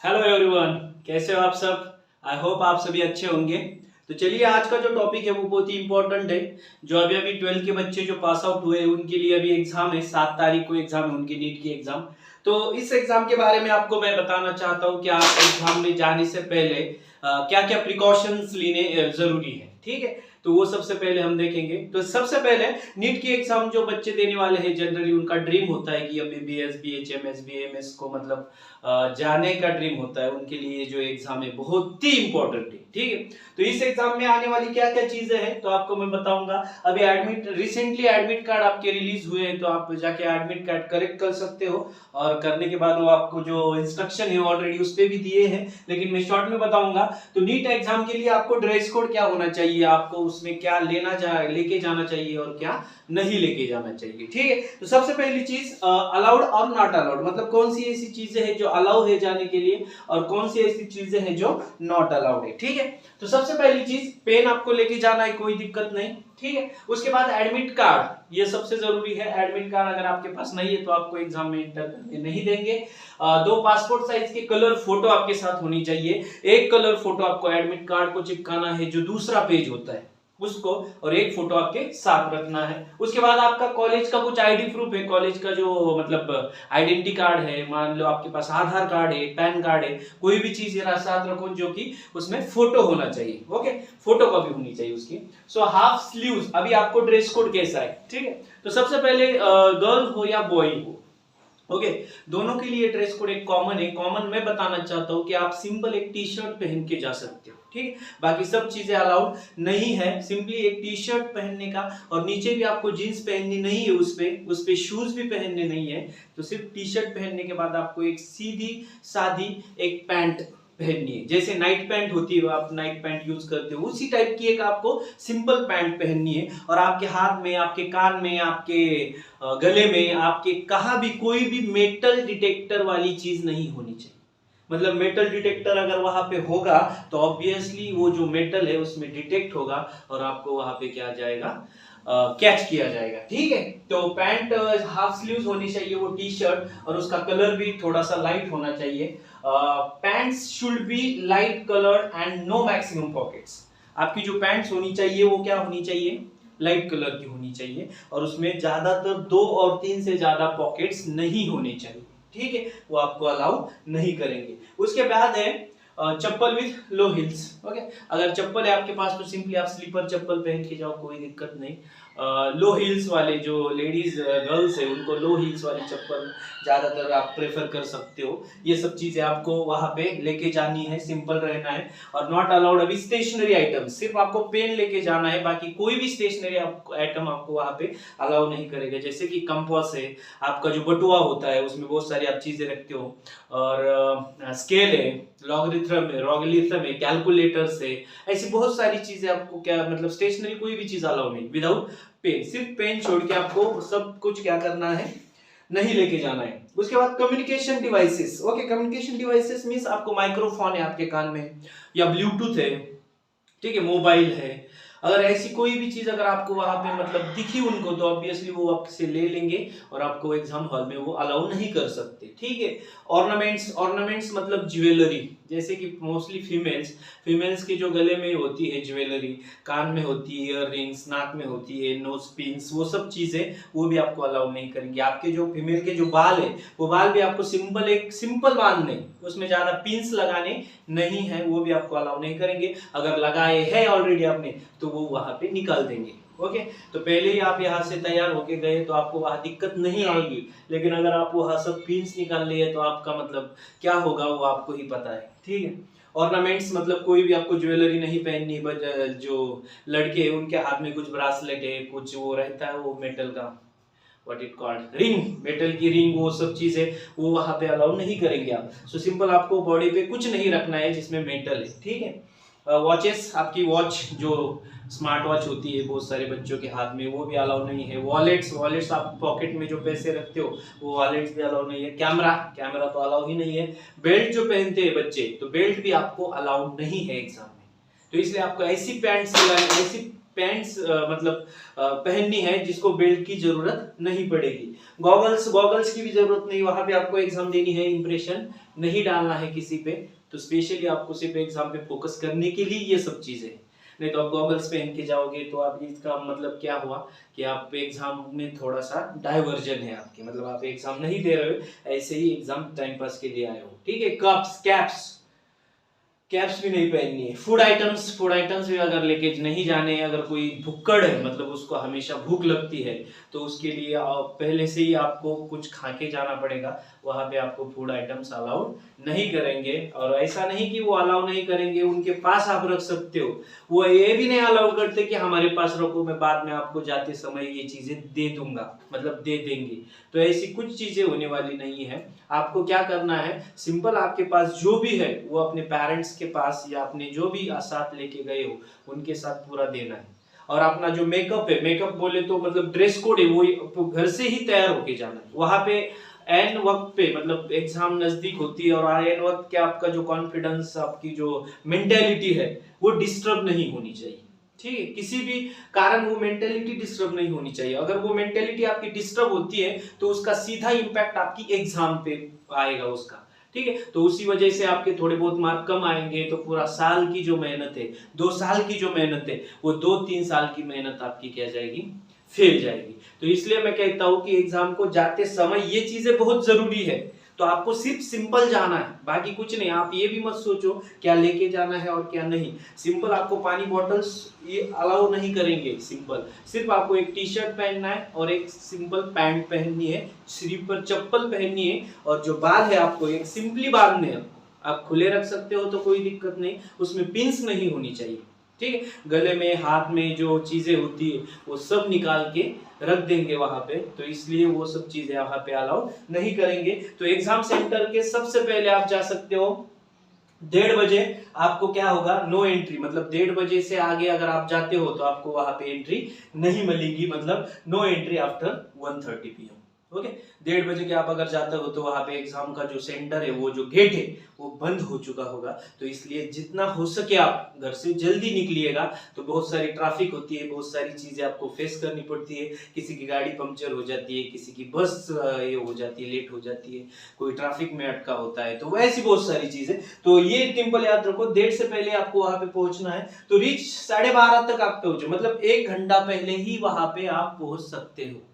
Hello everyone, कैसे हो आप सब। आई होप आप सभी अच्छे होंगे। तो चलिए, आज का जो टॉपिक है वो बहुत ही इंपॉर्टेंट है। जो अभी अभी 12 के बच्चे जो पास आउट हुए उनके लिए अभी एग्जाम है, 7 तारीख को एग्जाम है उनकी नीट की एग्जाम। तो इस एग्जाम के बारे में आपको मैं बताना चाहता हूँ कि आप एग्जाम में जाने से पहले क्या क्या प्रिकॉशंस लेने जरूरी है। ठीक है, तो वो सबसे पहले हम देखेंगे। तो सबसे पहले नीट की एग्जाम जो बच्चे देने वाले हैं, जनरली उनका ड्रीम होता है कि MBBS BHMS BAMS को मतलब जाने का ड्रीम होता है। उनके लिए जो एग्जाम है बहुत ही इंपॉर्टेंट है। ठीक है, तो इस एग्जाम में आने वाली क्या क्या चीजें हैं तो आपको मैं बताऊंगा। अभी रिसेंटली एडमिट कार्ड आपके रिलीज हुए हैं, तो आप जाके एडमिट कार्ड करेक्ट कर सकते हो। और करने के बाद वो आपको जो इंस्ट्रक्शन है ऑलरेडी उस पे भी दिए हैं, लेकिन मैं शॉर्ट में बताऊंगा। तो नीट एग्जाम के लिए आपको ड्रेस कोड क्या होना चाहिए, आपको उसमें क्या लेके जाना चाहिए और क्या नहीं लेके जाना चाहिए। ठीक है, तो सबसे पहली चीज अलाउड और नॉट अलाउड, मतलब कौन सी ऐसी चीजें हैं जो अलाउ है जाने के लिए और कौन सी ऐसी चीजें हैं जो नॉट अलाउड है। ठीक है, तो सबसे पहली चीज पेन आपको लेके जाना है, कोई दिक्कत नहीं। ठीक है, उसके बाद एडमिट कार्ड, ये सबसे जरूरी है। एडमिट कार्ड अगर आपके पास नहीं है तो आपको एग्जाम में एंटर करने नहीं देंगे। 2 पासपोर्ट साइज के कलर फोटो आपके साथ होनी चाहिए। एक कलर फोटो आपको एडमिट कार्ड को चिपकाना है, जो दूसरा पेज होता है उसको, और एक फोटो आपके साथ रखना है। उसके बाद आपका कॉलेज का कुछ आईडी प्रूफ है, कॉलेज का जो मतलब आइडेंटिटी कार्ड है, मान लो आपके पास आधार कार्ड है, पैन कार्ड है, कोई भी चीज साथ रखो जो कि उसमें फोटो होना चाहिए। ओके, फोटो कॉपी होनी चाहिए उसकी। सो हाफ स्लीव्स, अभी आपको ड्रेस कोड कैसा है। ठीक है, तो सबसे पहले गर्ल हो या बॉय हो, ओके, दोनों के लिए ड्रेस कोड एक कॉमन है। कॉमन मैं बताना चाहता हूं कि आप सिंपल एक टी शर्ट पहन के जा सकते हो। ठीक है, बाकी सब चीजें अलाउड नहीं है। सिंपली एक टी शर्ट पहनने का, और नीचे भी आपको जींस पहननी नहीं है, उस पे शूज भी पहनने नहीं है। तो सिर्फ टी शर्ट पहनने के बाद आपको एक सीधी सादी एक पैंट पहननी है। जैसे नाइट पैंट होती है, आप नाइट पैंट यूज करते हो, उसी टाइप की एक आपको सिंपल पैंट पहननी है। और आपके हाथ में, आपके कान में, आपके गले में, आपके कहा भी कोई भी मेटल डिटेक्टर वाली चीज नहीं होनी चाहिए। मतलब मेटल डिटेक्टर अगर वहां पे होगा तो ऑब्वियसली वो जो मेटल है उसमें डिटेक्ट होगा और आपको वहां पे क्या जाएगा, कैच किया जाएगा। ठीक है, तो पैंट हाफ स्लीव्स होनी चाहिए वो टी शर्ट, और उसका कलर भी थोड़ा सा लाइट होना चाहिए। Pants should be light colour and no maximum pockets. आपकी जो पैंट्स होनी चाहिए वो क्या होनी चाहिए, लाइट कलर की होनी चाहिए, और उसमें ज्यादातर 2 और 3 से ज्यादा पॉकेट्स नहीं होने चाहिए। ठीक है, वो आपको अलाउ नहीं करेंगे। उसके बाद है चप्पल विथ लो हिल्स। ओके, अगर चप्पल है आपके पास तो सिंपली आप स्लीपर चप्पल पहन के जाओ, कोई दिक्कत नहीं। लो हिल्स वाले जो लेडीज गर्ल्स है उनको लो हिल्स वाली चप्पल ज्यादातर आप प्रेफर कर सकते हो। ये सब चीजें आपको वहां पे लेके जानी है, सिंपल रहना है। और नॉट अलाउड अभी स्टेशनरी आइटम, सिर्फ आपको पेन लेके जाना है, बाकी कोई भी स्टेशनरी आइटम आपको वहां पे अलाउ नहीं करेगा। जैसे कि कंपास है, आपका जो बटुआ होता है उसमें बहुत सारी आप चीजें रखते हो, और स्केल है, लॉगरिथम है, कैलकुलेटर्स है, ऐसी बहुत सारी चीजें आपको क्या मतलब स्टेशनरी कोई भी चीज अलाउ नहीं विदाउट पेन। सिर्फ पेन छोड़ के आपको सब कुछ क्या करना है, नहीं लेके जाना है। उसके बाद communication devices. Okay, communication devices means आपको माइक्रोफोन है आपके कान में, या ब्लूटूथ है, ठीक है, मोबाइल है। अगर ऐसी कोई भी चीज अगर आपको वहां पे मतलब दिखी उनको तो ऑब्वियसली वो आपसे ले लेंगे और आपको एग्जाम हॉल में वो अलाउ नहीं कर सकते। ठीक है, ऑर्नामेंट्स मतलब ज्वेलरी, जैसे कि मोस्टली फीमेल्स के जो गले में होती है ज्वेलरी, कान में होती है ईयर रिंग्स, नाक में होती है नोज पिन्स, वो सब चीजें वो भी आपको अलाउ नहीं करेंगे। आपके जो फीमेल के जो बाल है वो बाल भी आपको सिंपल बांधने, उसमें ज्यादा पिन्स लगाने नहीं है, वो भी आपको अलाउ नहीं करेंगे। अगर लगाए हैं ऑलरेडी आपने तो वो वहां पे निकाल देंगे। ओके, तो पहले ही आप यहाँ से तैयार होके गए तो आपको वहां दिक्कत नहीं आएगी, लेकिन अगर आप वहां सब पिन्स निकाल लिए तो आपका मतलब क्या होगा वो आपको ही पता है। ठीक है, ऑर्नामेंट्स मतलब कोई भी आपको ज्वेलरी नहीं पहननी, बट जो लड़के हैं उनके हाथ में कुछ ब्रासलेट है, कुछ वो रहता है वो मेटल का, what it called, ring, metal की रिंग, वो सब चीजें वो वहां पे अलाउ नहीं करेंगे आप। सो सिंपल आपको बॉडी पे कुछ नहीं रखना है जिसमें मेटल है। ठीक है, वॉचेस, आपकी वॉच जो स्मार्ट वॉच होती है बहुत सारे बच्चों के हाथ में, वो भी अलाउ नहीं है। वॉलेट्स आप पॉकेट में जो पैसे रखते हो वो वॉलेट्स भी अलाउ नहीं है। कैमरा तो अलाउ ही नहीं है। बेल्ट जो पहनते हैं बच्चे, तो बेल्ट भी आपको अलाउ नहीं है एग्जाम में। तो इसलिए आपको ऐसी पैंट्स मतलब पहननी है जिसको बेल्ट की जरूरत नहीं पड़ेगी। गॉगल्स की भी जरूरत नहीं, वहां पे आपको एग्जाम देनी है, इंप्रेशन नहीं डालना है किसी पे, तो स्पेशली आपको सिर्फ एग्जाम पे फोकस करने के लिए ये सब चीजें। नहीं तो आप गॉगल्स पहन के जाओगे तो आप इसका मतलब क्या हुआ कि आप एग्जाम में थोड़ा सा डाइवर्जन है आपकी, मतलब आप एग्जाम नहीं दे रहे हो, ऐसे ही एग्जाम टाइम पास के लिए आए हो। ठीक है, कैप्स भी नहीं पहननी है। फूड आइटम्स भी अगर लेके नहीं जाने, अगर कोई भुक्कड़ है मतलब उसको हमेशा भूख लगती है तो उसके लिए पहले से ही आपको कुछ खा के जाना पड़ेगा। वहां पे आपको फूड आइटम्स अलाउड नहीं करेंगे, और ऐसा नहीं कि वो अलाउ नहीं करेंगे, उनके पास आप रख सकते हो, वो ये भी नहीं अलाउ करते कि हमारे पास रखो, मैं बाद में आपको जाते समय ये चीजें दे दूंगा, मतलब दे देंगे। तो ऐसी कुछ चीजें होने वाली नहीं है। आपको क्या करना है, सिंपल आपके पास जो भी है वो अपने पेरेंट्स के पास या अपने जो भी साथ लेके गए हो उनके साथ पूरा देना है। और अपना जो मेकअप है, मेकअप बोले तो मतलब ड्रेस कोड है, वो घर से ही तैयार होके जाना है। वहां पे एन वक्त पे मतलब एग्जाम नजदीक होती है और एन वक्त के आपका जो कॉन्फिडेंस, आपकी जो मेंटेलिटी है वो डिस्टर्ब नहीं होनी चाहिए। ठीक है, किसी भी कारण वो मेंटेलिटी डिस्टर्ब नहीं होनी चाहिए। अगर वो मेंटेलिटी आपकी डिस्टर्ब होती है तो उसका सीधा इंपैक्ट आपकी एग्जाम पे आएगा उसका। ठीक है, तो उसी वजह से आपके थोड़े बहुत मार्क कम आएंगे तो पूरा साल की जो मेहनत है, 2 साल की जो मेहनत है, वो 2-3 साल की मेहनत आपकी क्या जाएगी, फेल जाएगी। तो इसलिए मैं कहता हूं कि एग्जाम को जाते समय ये चीजें बहुत जरूरी है। तो आपको सिर्फ सिंपल जाना है, बाकी कुछ नहीं। आप ये भी मत सोचो क्या लेके जाना है और क्या नहीं। सिंपल आपको पानी बॉटल्स ये अलाउ नहीं करेंगे, सिंपल सिर्फ आपको एक टी शर्ट पहनना है और एक सिंपल पैंट पहननी है, स्लीपर चप्पल पहननी है, और जो बाल है आपको एक सिंपली बांधने हैं। आप खुले रख सकते हो तो कोई दिक्कत नहीं, उसमें पिंस नहीं होनी चाहिए। ठीक है, गले में हाथ में जो चीजें होती है वो सब निकाल के रख देंगे वहां पे, तो इसलिए वो सब चीजें वहां पे अलाउ नहीं करेंगे। तो एग्जाम सेंटर के सबसे पहले आप जा सकते हो 1:30 बजे, आपको क्या होगा, नो एंट्री, मतलब 1:30 बजे से आगे अगर आप जाते हो तो आपको वहां पे एंट्री नहीं मिलेगी, मतलब no entry after 1:30 PM। Okay, 1:30 बजे के आप अगर जाते हो तो वहां पे एग्जाम का जो सेंटर है, वो जो गेट है वो बंद हो चुका होगा। तो इसलिए जितना हो सके आप घर से जल्दी निकलिएगा। तो बहुत सारी ट्रैफिक होती है, बहुत सारी चीजें आपको फेस करनी पड़ती है, किसी की गाड़ी पंक्चर हो जाती है, किसी की बस ये हो जाती है, लेट हो जाती है, कोई ट्रैफिक में अटका होता है, तो वैसी बहुत सारी चीजें। तो ये सिंपल याद रखो, 1:30 से पहले आपको वहां पे पहुंचना है। तो रीच 12:30 तक आप पहुंचो, मतलब 1 घंटा पहले ही वहां पे आप पहुंच सकते हो।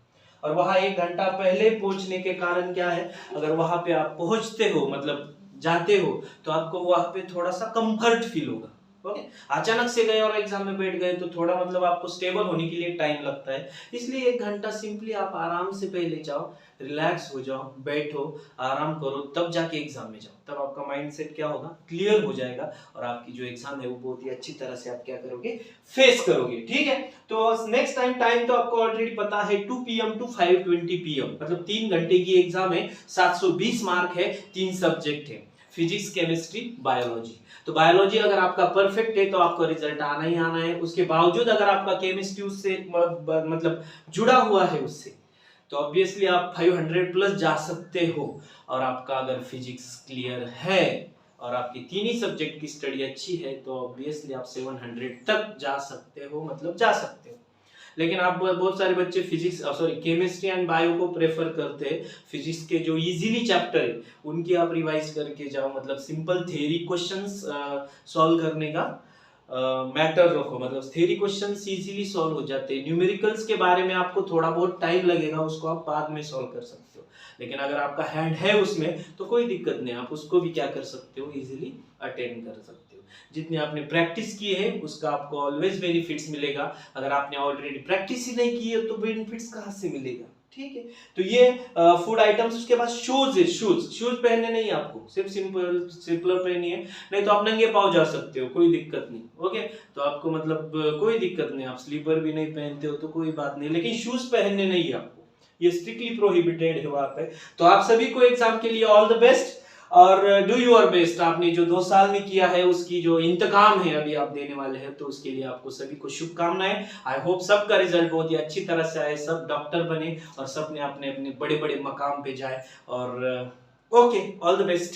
और वहां 1 घंटा पहले पहुंचने के कारण क्या है, अगर वहां पे आप पहुंचते हो मतलब जाते हो तो आपको वहां पे थोड़ा सा कंफर्ट फील होगा। ओके, अचानक से गए और एग्जाम में बैठ गए तो थोड़ा मतलब आपको स्टेबल होने के लिए टाइम लगता है। इसलिए 1 घंटा सिंपली आप आराम से पहले जाओ, रिलैक्स हो जाओ, बैठो, आराम करो, तब जाके एग्जाम में जाओ। तब आपका माइंडसेट क्या होगा, क्लियर हो जाएगा, और आपकी जो एग्जाम है वो बहुत ही अच्छी तरह से आप क्या करोगे, फेस करोगे। ठीक है, तो नेक्स्ट टाइम तो आपको ऑलरेडी पता है 2 PM to 5:20 PM, मतलब 3 घंटे की एग्जाम है, 720 मार्क है, 3 सब्जेक्ट है, फिजिक्स, केमिस्ट्री, बायोलॉजी। तो बायोलॉजी अगर आपका परफेक्ट है तो आपका रिजल्ट आना ही आना है। उसके बावजूद अगर आपका केमिस्ट्री उससे मतलब जुड़ा हुआ है उससे, तो ऑब्वियसली आप 500 प्लस जा सकते हो। और आपका अगर फिजिक्स क्लियर है और आपकी 3 ही सब्जेक्ट की स्टडी अच्छी है तो ऑब्वियसली आप 700 तक जा सकते हो, मतलब जा सकते हो। लेकिन आप बहुत सारे बच्चे फिजिक्स केमिस्ट्री एंड बायो को प्रेफर करते हैं। फिजिक्स के जो इजीली चैप्टर है उनकी आप रिवाइज करके जाओ, मतलब सिंपल थ्योरी क्वेश्चंस सॉल्व करने का मैटर रखो, मतलब थ्योरी क्वेश्चंस इजीली सॉल्व हो जाते हैं। न्यूमेरिकल्स के बारे में आपको थोड़ा बहुत टाइम लगेगा, उसको आप बाद में सॉल्व कर सकते हो। लेकिन अगर आपका हैंड है उसमें तो कोई दिक्कत नहीं, आप उसको भी क्या कर सकते हो, इजीली अटेंड कर सकते हो। जितनी आपने प्रैक्टिस की है उसका आपको ऑलवेज बेनिफिट्स मिलेगा। अगर आपने ऑलरेडी प्रैक्टिस ही नहीं की है तो बेनिफिट्स कहां से मिलेगा। ठीक है, तो ये फूड आइटम्स। उसके बाद शूज है, शूज पहनने नहीं आपको, सिर्फ सिंपल पहनिए, नहीं तो आप नंगे पाँव जा सकते हो, कोई दिक्कत नहीं। ओके, तो आपको मतलब कोई दिक्कत नहीं, आप स्लीपर भी नहीं पहनते हो तो कोई बात नहीं, लेकिन शूज पहनने नहीं आपको, ये स्ट्रिक्टली प्रोहिबिटेड है वहां पे। तो आप सभी को एग्जाम के लिए ऑल द बेस्ट, और डू योर बेस्ट। आपने जो 2 साल में किया है उसकी जो इंतकाम है अभी आप देने वाले हैं, तो उसके लिए आपको सभी को शुभकामनाएं। आई होप सबका रिजल्ट बहुत ही अच्छी तरह से आए, सब डॉक्टर बने और सब ने अपने अपने बड़े बड़े मकाम पे जाए। और ओके, ऑल द बेस्ट।